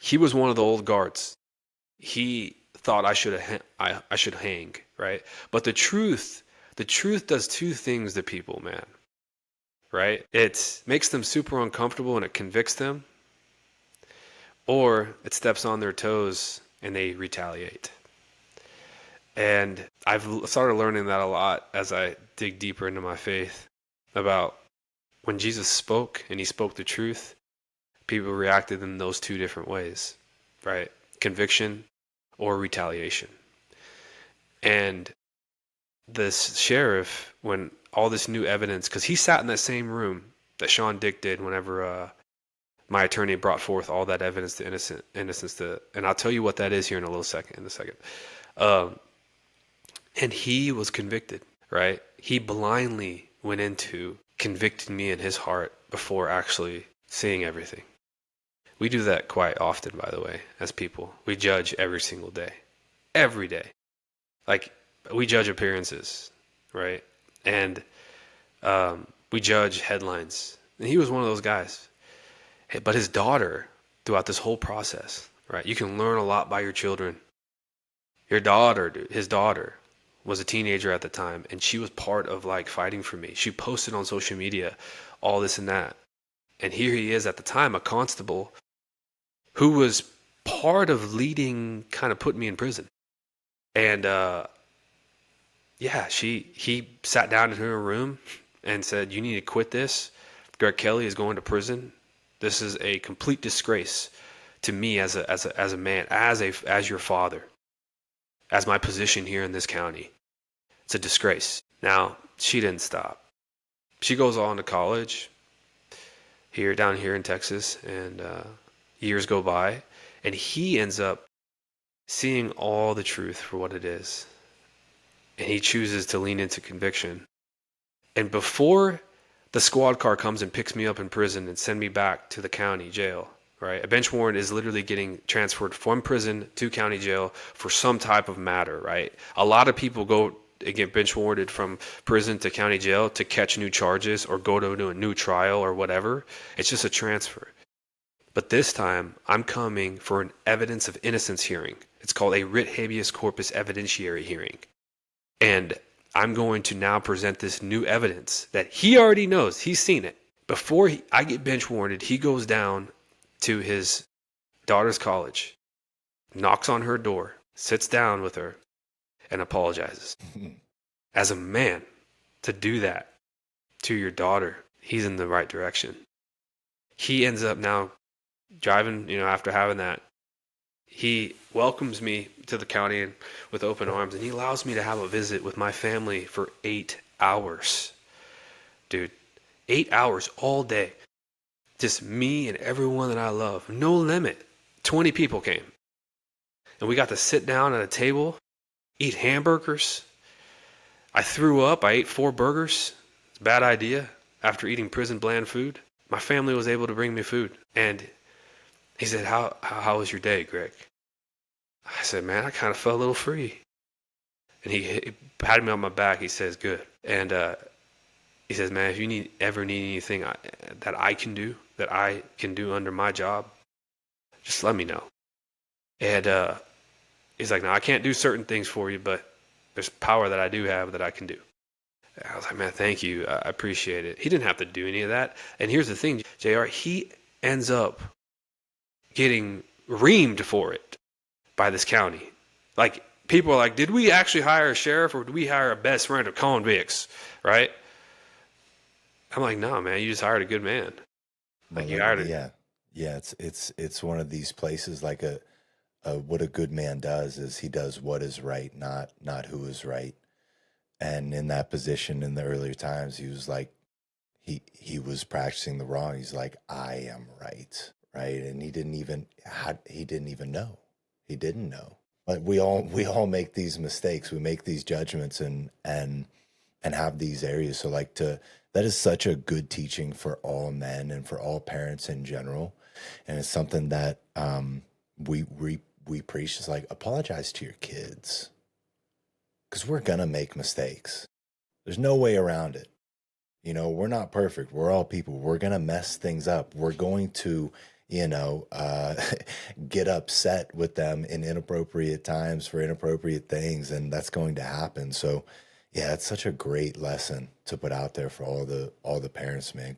he was one of the old guards. He thought I should hang, right? But the truth does two things to people, man. Right? It makes them super uncomfortable and it convicts them, or it steps on their toes and they retaliate. And I've started learning that a lot as I dig deeper into my faith about when Jesus spoke and he spoke the truth, people reacted in those two different ways, right? Conviction or retaliation. And this sheriff, when all this new evidence, because he sat in that same room that Sean Dick did whenever my attorney brought forth all that evidence to innocence to, and I'll tell you what that is here in a second. Um, and he was convicted, right? He blindly went into convicting me in his heart before actually seeing everything. We do that quite often, by the way, as people. We judge every single day, every day. Like, we judge appearances, right? And we judge headlines. And he was one of those guys. But his daughter, throughout this whole process, right? You can learn a lot by your children. Your daughter, dude, his daughter was a teenager at the time, and she was part of like fighting for me. She posted on social media all this and that. And here he is at the time, a constable who was part of leading, kind of putting me in prison. And yeah, he sat down in her room and said, "You need to quit this. Greg Kelly is going to prison. This is a complete disgrace to me as a man, as your father, as my position here in this county. It's a disgrace." Now, she didn't stop. She goes on to college down here in Texas, and years go by, and he ends up seeing all the truth for what it is, and he chooses to lean into conviction. And before the squad car comes and picks me up in prison and send me back to the county jail, right? A bench warrant is literally getting transferred from prison to county jail for some type of matter, right? A lot of people go and get bench warranted from prison to county jail to catch new charges or go to a new trial or whatever. It's just a transfer. But this time, I'm coming for an evidence of innocence hearing. It's called a writ habeas corpus evidentiary hearing. And I'm going to now present this new evidence that he already knows. He's seen it. Before I get bench warranted, he goes down to his daughter's college, knocks on her door, sits down with her, and apologizes. As a man, to do that to your daughter, he's in the right direction. He ends up now driving, after having that, he welcomes me to the county with open arms, and he allows me to have a visit with my family for 8 hours. Dude, 8 hours all day. Just me and everyone that I love. No limit. 20 people came. And we got to sit down at a table, eat hamburgers. I threw up. I ate 4 burgers. It's a bad idea after eating prison bland food. My family was able to bring me food. And he said, how was your day, Greg? I said, man, I kind of felt a little free. And he patted me on my back. He says, good. And he says, man, if you ever need anything that I can do under my job, just let me know. And he's like, no, I can't do certain things for you, but there's power that I do have that I can do. And I was like, man, thank you. I appreciate it. He didn't have to do any of that. And here's the thing, JR, he ends up getting reamed for it by this county. Like, people are like, did we actually hire a sheriff or did we hire a best friend of convicts, right? I'm like, no, man, you just hired a good man. Like, you hired Yeah, yeah. It's one of these places like what a good man does is he does what is right, not who is right. And in that position in the earlier times, he was like he was practicing the wrong. He's like, I am right, right, and he didn't even know. He didn't know. But we all make these mistakes. We make these judgments and have these areas. So like to that is such a good teaching for all men and for all parents in general. And it's something that we preach is like apologize to your kids because we're gonna make mistakes. There's no way around it. We're not perfect. We're all people. We're gonna mess things up. We're going to you know, get upset with them in inappropriate times for inappropriate things, and that's going to happen. So, yeah, it's such a great lesson to put out there for all the parents, man.